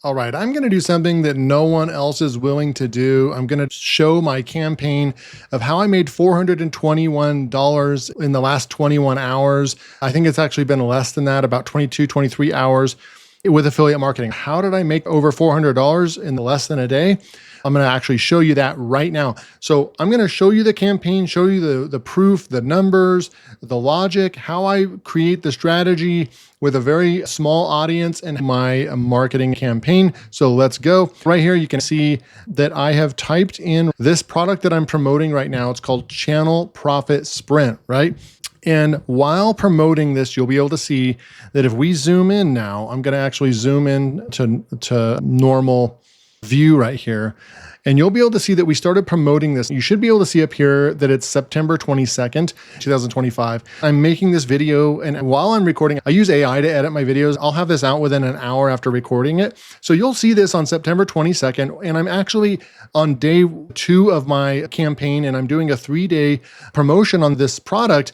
All right, I'm going to do something that no one else is willing to do. I'm going to show my campaign of how I made $421 in the last 21 hours. I think it's actually been less than that, about 22, 23 hours with affiliate marketing. How did I make over $400 in less than a day? I'm going to actually show you that right now. So I'm going to show you the campaign, show you the proof, the numbers, the logic, how I create the strategy with a very small audience and my marketing campaign. So let's go. Right here, you can see that I have typed in this product that I'm promoting right now. It's called Channel Profit Sprint, right? And while promoting this, you'll be able to see that if we zoom in now, I'm going to actually zoom in to normal view right here. And you'll be able to see that we started promoting this. You should be able to see up here that it's September 22nd, 2025. I'm making this video, and while I'm recording, I use AI to edit my videos. I'll have this out within an hour after recording it. So you'll see this on September 22nd, and I'm actually on day 2 of my campaign, and I'm doing a 3-day promotion on this product.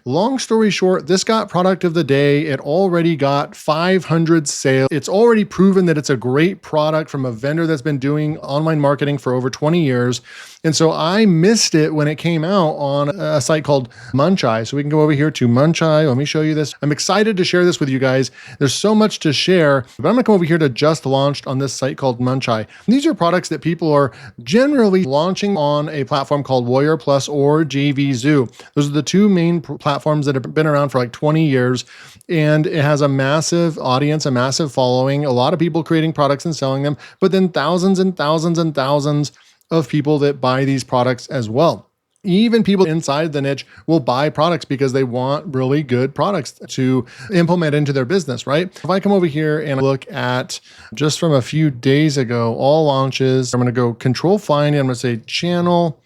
Long story short, this got product of the day. It already got 500 sales. It's already proven that it's a great product from a vendor that's been doing online marketing for over 20 years. And so I missed it when it came out on a site called Muncheye. So we can go over here to Muncheye. Let me show you this. I'm excited to share this with you guys. There's so much to share, but I'm gonna come over here to Just Launched on this site called Muncheye. These are products that people are generally launching on a platform called Warrior Plus or JVZoo. Those are the two main platforms that have been around for like 20 years. And it has a massive audience, a massive following, a lot of people creating products and selling them, but then thousands and thousands and thousands of people that buy these products as well. Even people inside the niche will buy products because they want really good products to implement into their business, right? If I come over here and look at just from a few days ago, all launches, I'm going to go control find, and I'm going to say channel.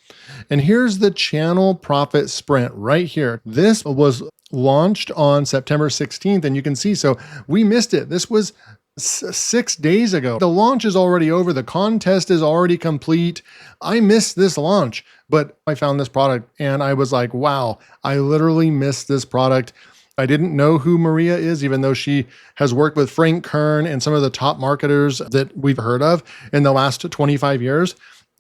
And here's the Channel Profit Sprint right here. This was launched on September 16th, and you can see, so we missed it. This was 6 days ago. The launch is already over. The contest is already complete. I missed this launch, but I found this product and I was like, wow, I literally missed this product. I didn't know who Maria is, even though she has worked with Frank Kern and some of the top marketers that we've heard of in the last 25 years.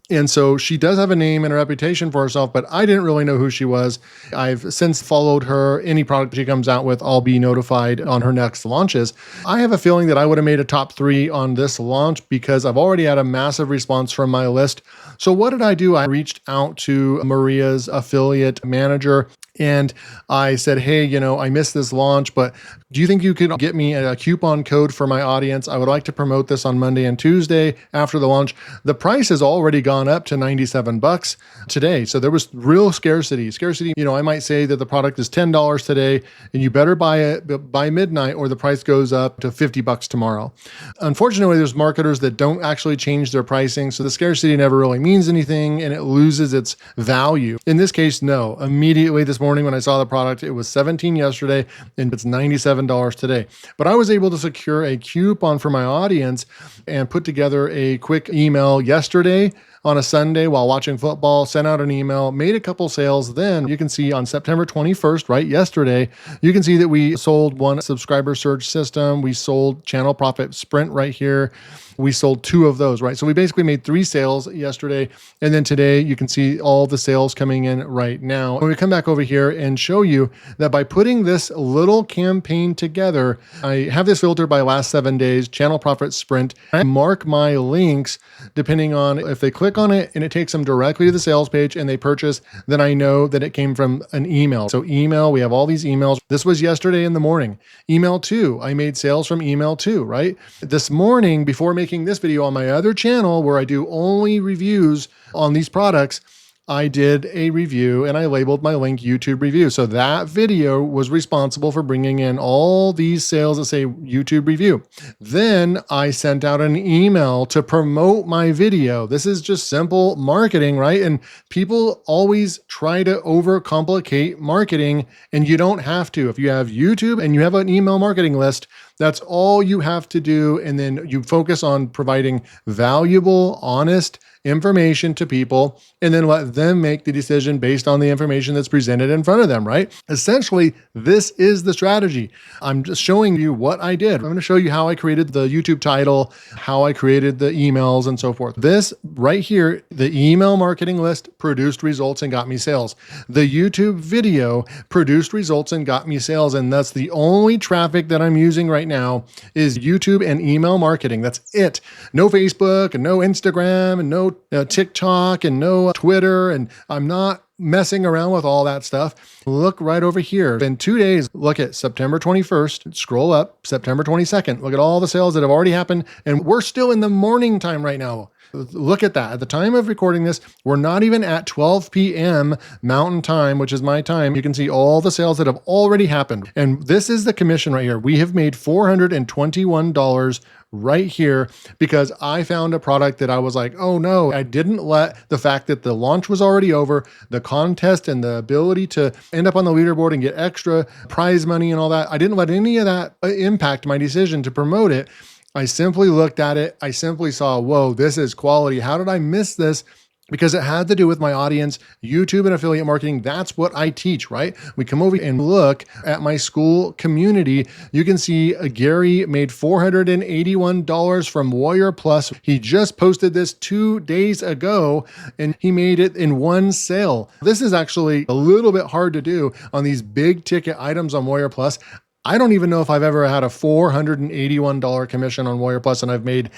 And so she does have a name and a reputation for herself, but I didn't really know who she was. I've since followed her. Any product she comes out with, I'll be notified on her next launches. I have a feeling that I would have made a top 3 on this launch because I've already had a massive response from my list. So what did I do? I reached out to Maria's affiliate manager and I said, hey, I missed this launch, but do you think you could get me a coupon code for my audience? I would like to promote this on Monday and Tuesday after the launch. The price has already gone up to $97 today. So there was real scarcity. I might say that the product is $10 today and you better buy it by midnight or the price goes up to $50 tomorrow. Unfortunately, there's marketers that don't actually change their pricing. So the scarcity never really means anything and it loses its value. In this case, no. Immediately this morning when I saw the product, it was $17 yesterday and it's $97 today. But I was able to secure a coupon for my audience and put together a quick email yesterday on a Sunday while watching football, sent out an email, made a couple sales. Then you can see on September 21st, right, yesterday, you can see that we sold one subscriber surge system. We sold Channel Profit Sprint right here. We sold 2 of those, right? So we basically made 3 sales yesterday. And then today you can see all the sales coming in right now. When we come back over here and show you that by putting this little campaign together, I have this filter by last 7 days, Channel Profit Sprint. I mark my links depending on if they click on it and it takes them directly to the sales page and they purchase, then I know that it came from an email. So email, we have all these emails. This was yesterday in the morning. Email 2, I made sales from email 2, right? This morning, before making this video on my other channel where I do only reviews on these products, I did a review and I labeled my link YouTube review. So that video was responsible for bringing in all these sales that say YouTube review. Then I sent out an email to promote my video. This is just simple marketing, right? And people always try to overcomplicate marketing and you don't have to. If you have YouTube and you have an email marketing list, That's all you have to do. And then you focus on providing valuable, honest information to people, and then let them make the decision based on the information that's presented in front of them, right? Essentially, this is the strategy. I'm just showing you what I did. I'm going to show you how I created the YouTube title, how I created the emails, and so forth. This right here, the email marketing list produced results and got me sales. The YouTube video produced results and got me sales. And that's the only traffic that I'm using right now is YouTube and email marketing. That's it. No Facebook and no Instagram and no TikTok and no Twitter. And I'm not messing around with all that stuff. Look right over here. In 2 days, look at September 21st, scroll up, September 22nd. Look at all the sales that have already happened. And we're still in the morning time right now. Look at that. At the time of recording this, we're not even at 12 p.m. Mountain Time, which is my time. You can see all the sales that have already happened. And this is the commission right here. We have made $421 right here because I found a product that I was like, oh no, I didn't let the fact that the launch was already over, the contest and the ability to end up on the leaderboard and get extra prize money and all that, I didn't let any of that impact my decision to promote it. I simply looked at it. I simply saw, whoa, this is quality. How did I miss this? Because it had to do with my audience, YouTube and affiliate marketing. That's what I teach, right? We come over and look at my school community. You can see Gary made $481 from Warrior Plus. He just posted this 2 days ago and he made it in one sale. This is actually a little bit hard to do on these big ticket items on Warrior Plus. I don't even know if I've ever had a $481 commission on Warrior Plus, and I've made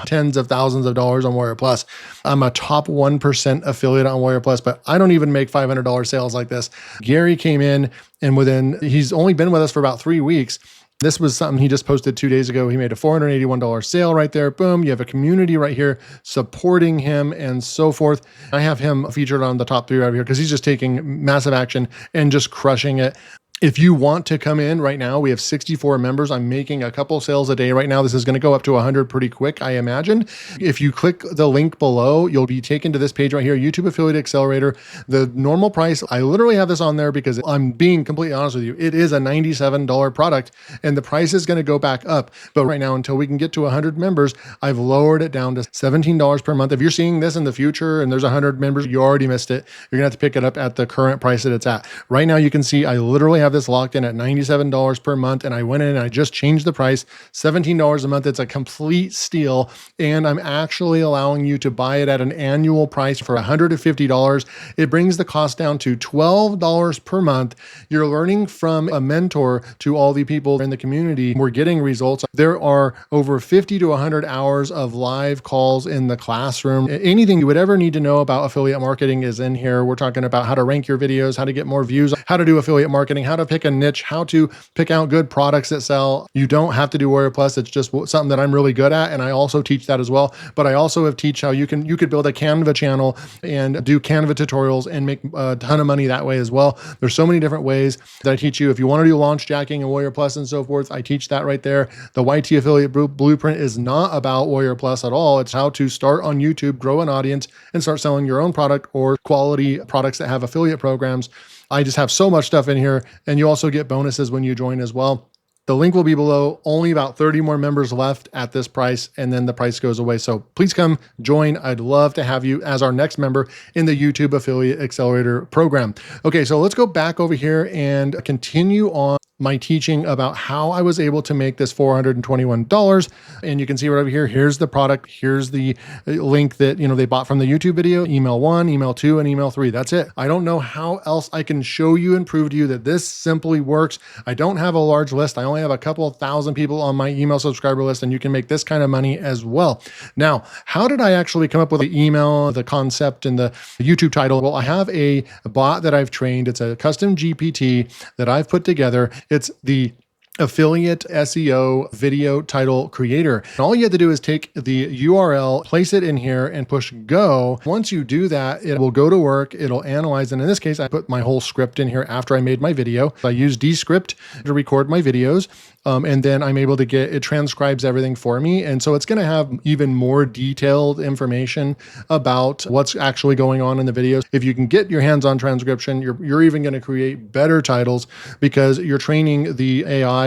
tens of thousands of dollars on Warrior Plus. I'm a top 1% affiliate on Warrior Plus, but I don't even make $500 sales like this. Gary came in and he's only been with us for about 3 weeks. This was something he just posted 2 days ago. He made a $481 sale right there. Boom. You have a community right here supporting him and so forth. I have him featured on the top 3 right here because he's just taking massive action and just crushing it. If you want to come in right now, we have 64 members. I'm making a couple sales a day right now. This is going to go up to 100 pretty quick, I imagine. If you click the link below, you'll be taken to this page right here, YouTube Affiliate Accelerator. The normal price, I literally have this on there because I'm being completely honest with you. It is a $97 product and the price is going to go back up. But right now, until we can get to 100 members, I've lowered it down to $17 per month. If you're seeing this in the future and there's 100 members, you already missed it. You're going to have to pick it up at the current price that it's at. Right now, you can see I literally have this locked in at $97 per month. And I went in and I just changed the price, $17 a month. It's a complete steal. And I'm actually allowing you to buy it at an annual price for $150. It brings the cost down to $12 per month. You're learning from a mentor to all the people in the community. We're getting results. There are over 50 to 100 hours of live calls in the classroom. Anything you would ever need to know about affiliate marketing is in here. We're talking about how to rank your videos, how to get more views, how to do affiliate marketing, how to pick a niche, how to pick out good products that sell. You don't have to do Warrior Plus. It's just something that I'm really good at. And I also teach that as well. But I also have teach how you could build a Canva channel and do Canva tutorials and make a ton of money that way as well. There's so many different ways that I teach you. If you want to do launch jacking and Warrior Plus and so forth, I teach that right there. The YT Affiliate Blueprint is not about Warrior Plus at all. It's how to start on YouTube, grow an audience, and start selling your own product or quality products that have affiliate programs. I just have so much stuff in here, and you also get bonuses when you join as well. The link will be below. Only about 30 more members left at this price, and then the price goes away. So please come join. I'd love to have you as our next member in the YouTube Affiliate Accelerator program. Okay, so let's go back over here and continue on my teaching about how I was able to make this $421. And you can see right over here, here's the product. Here's the link that, they bought from the YouTube video, email 1, email 2, and email 3. That's it. I don't know how else I can show you and prove to you that this simply works. I don't have a large list. I only have a couple of thousand people on my email subscriber list, and you can make this kind of money as well. Now, how did I actually come up with the email, the concept, and the YouTube title? Well, I have a bot that I've trained. It's a custom GPT that I've put together. It's the Affiliate SEO video title creator. And all you have to do is take the URL, place it in here, and push go. Once you do that, it will go to work. It'll analyze. And in this case, I put my whole script in here after I made my video. I use Descript to record my videos. And then I'm able to it transcribes everything for me. And so it's going to have even more detailed information about what's actually going on in the videos. If you can get your hands on transcription, you're even going to create better titles because you're training the AI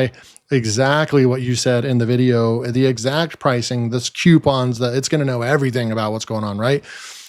exactly what you said in the video, the exact pricing, this coupons, that it's going to know everything about what's going on, right?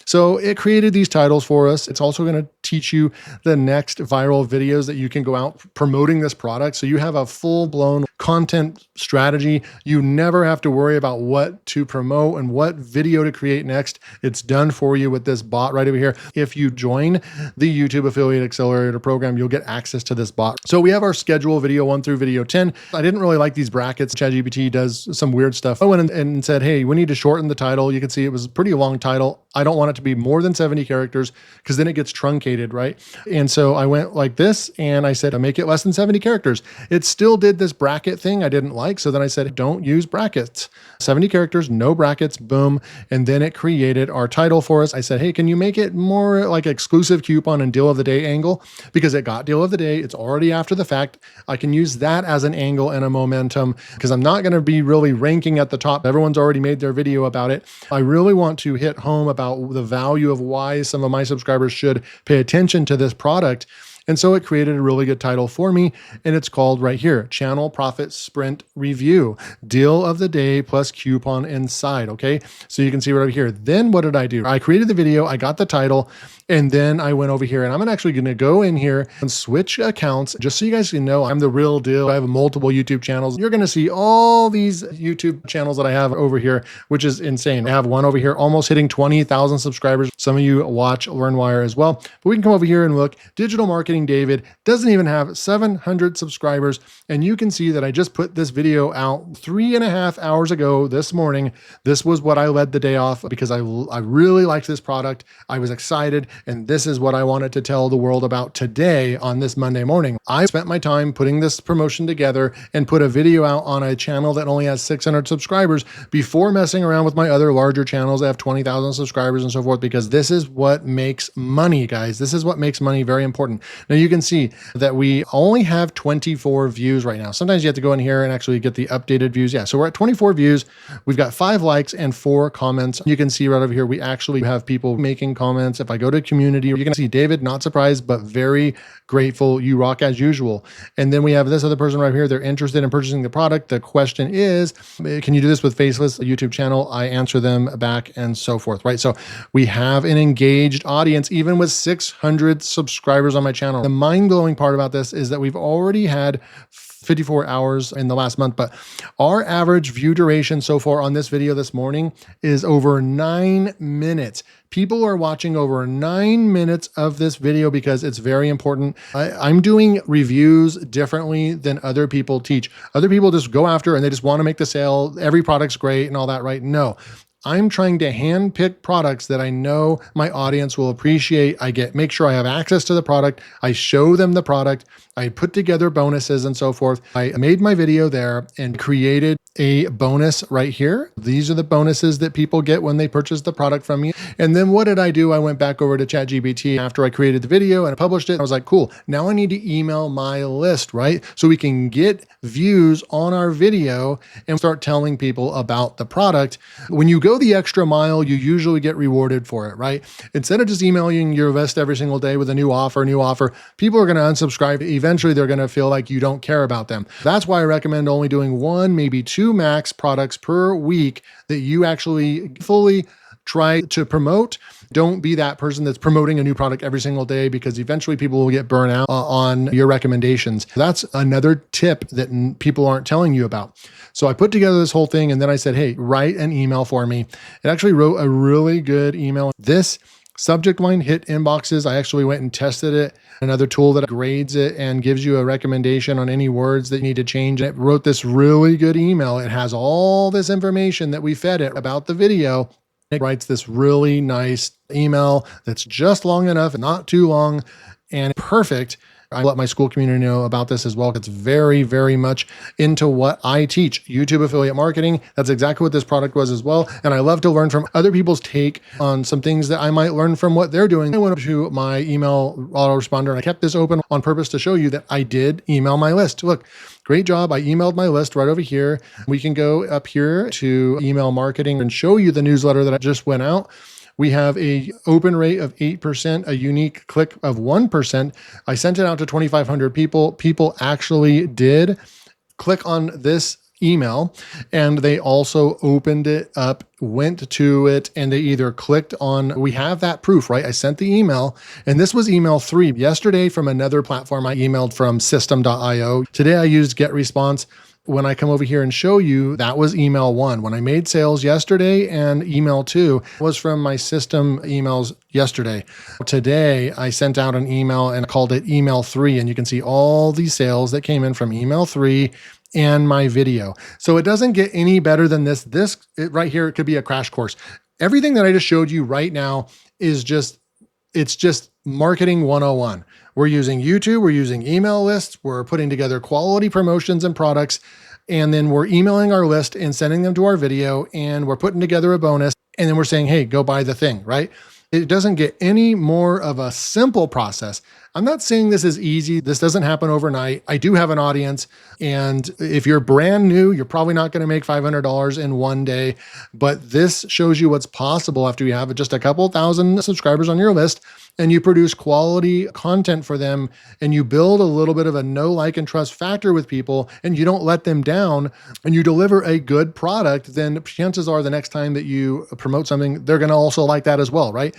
So it created these titles for us. It's also going to teach you the next viral videos that you can go out promoting this product. So you have a full-blown content strategy. You never have to worry about what to promote and what video to create next. It's done for you with this bot right over here. If you join the YouTube Affiliate Accelerator program, you'll get access to this bot. So we have our schedule, video 1 through video 10. I didn't really like these brackets. ChatGPT does some weird stuff. I went and said, hey, we need to shorten the title. You can see it was a pretty long title. I don't want it to be more than 70 characters because then it gets truncated, right? And so I went like this and I said, I make it less than 70 characters. It still did this bracket thing I didn't like. So then I said, don't use brackets. 70 characters, no brackets, boom. And then it created our title for us. I said, hey, can you make it more like exclusive coupon and deal of the day angle? Because it got deal of the day. It's already after the fact. I can use that as an angle and a momentum because I'm not going to be really ranking at the top. Everyone's already made their video about it. I really want to hit home about the value of why some of my subscribers should pay attention to this product. And so it created a really good title for me. And it's called right here, Channel Profit Sprint Review, deal of the day plus coupon inside. Okay. So you can see right over here. Then what did I do? I created the video, I got the title, and then I went over here and I'm actually going to go in here and switch accounts just so you guys can know I'm the real deal. I have multiple YouTube channels. You're going to see all these YouTube channels that I have over here, which is insane. I have one over here almost hitting 20,000 subscribers. Some of you watch LearnWire as well, but we can come over here and look. Digital Marketing David doesn't even have 700 subscribers. And you can see that I just put this video out 3.5 hours ago this morning. This was what I led the day off because I really liked this product. I was excited. And this is what I wanted to tell the world about today on this Monday morning. I spent my time putting this promotion together and put a video out on a channel that only has 600 subscribers before messing around with my other larger channels that have 20,000 subscribers and so forth, because this is what makes money, guys. This is what makes money very important. Now you can see that we only have 24 views right now. Sometimes you have to go in here and actually get the updated views. Yeah, so we're at 24 views. We've got 5 likes and 4 comments. You can see right over here, we actually have people making comments. If I go to community, you're going to see David, not surprised, but very grateful. You rock as usual. And then we have this other person right here. They're interested in purchasing the product. The question is, can you do this with Faceless, a YouTube channel? I answer them back and so forth, right? So we have an engaged audience, even with 600 subscribers on my channel. The mind-blowing part about this is that we've already had 54 hours in the last month, but our average view duration so far on this video this morning is over 9 minutes. People are watching over 9 minutes of this video because it's very important. I'm doing reviews differently than other people teach. Other people just go after and they just want to make the sale. Every product's great and all that, right? No. I'm trying to handpick products that I know my audience will appreciate. Make sure I have access to the product. I show them the product. I put together bonuses and so forth. I made my video there and created a bonus right here. These are the bonuses that people get when they purchase the product from me. And then what did I do? I went back over to ChatGPT after I created the video and I published it. I was like, cool, now I need to email my list, right? So we can get views on our video and start telling people about the product. When you go the extra mile, you usually get rewarded for it, right? Instead of just emailing your list every single day with a new offer, people are going to unsubscribe. Eventually, they're going to feel like you don't care about them. That's why I recommend only doing 1, maybe 2 max products per week that you actually fully try to promote. Don't be that person that's promoting a new product every single day because eventually people will get burnt out on your recommendations. That's another tip that people aren't telling you about. So I put together this whole thing and then I said, hey, write an email for me. It actually wrote a really good email. This subject line hit inboxes. I actually went and tested it. Another tool that grades it and gives you a recommendation on any words that you need to change. It wrote this really good email. It has all this information that we fed it about the video. It writes this really nice email that's just long enough, not too long, and perfect. I let my school community know about this as well. It's very, very much into what I teach, YouTube affiliate marketing. That's exactly what this product was as well. And I love to learn from other people's take on some things that I might learn from what they're doing. I went up to my email autoresponder and I kept this open on purpose to show you that I did email my list. Look, great job. I emailed my list right over here. We can go up here to email marketing and show you the newsletter that I just went out. We have a open rate of 8%, a unique click of 1%. I sent it out to 2,500 people. People actually did click on this email, and they also opened it up, went to it, and they either clicked on, we have that proof, right? I sent the email, and this was email 3. Yesterday from another platform, I emailed from system.io. Today I used GetResponse. When I come over here and show you, that was email 1. When I made sales yesterday, and email 2 was from my system emails yesterday. Today, I sent out an email and called it email 3, and you can see all these sales that came in from email 3 and my video. So it doesn't get any better than this. Right here, it could be a crash course. Everything that I just showed you right now is it's just marketing 101. We're using YouTube, we're using email lists, we're putting together quality promotions and products, and then we're emailing our list and sending them to our video, and we're putting together a bonus, and then we're saying, hey, go buy the thing, right? It doesn't get any more of a simple process. I'm not saying this is easy. This doesn't happen overnight. I do have an audience. And if you're brand new, you're probably not going to make $500 in one day. But this shows you what's possible after you have just a couple thousand subscribers on your list, and you produce quality content for them, and you build a little bit of a know, like, and trust factor with people, and you don't let them down, and you deliver a good product, then chances are the next time that you promote something, they're going to also like that as well, right?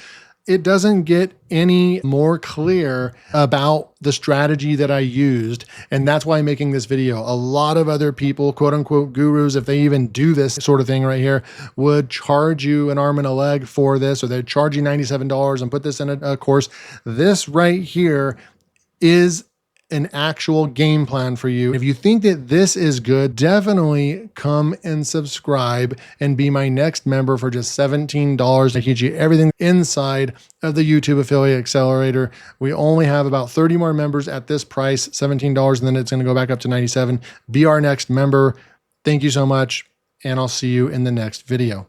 It doesn't get any more clear about the strategy that I used. And that's why I'm making this video. A lot of other people, quote unquote gurus, if they even do this sort of thing right here, would charge you an arm and a leg for this, or they'd charge you $97 and put this in a course. This right here is an actual game plan for you. If you think that this is good, definitely come and subscribe and be my next member for just $17 to teach you everything inside of the YouTube Affiliate Accelerator. We only have about 30 more members at this price, $17, and then it's going to go back up to $97. Be our next member. Thank you so much, and I'll see you in the next video.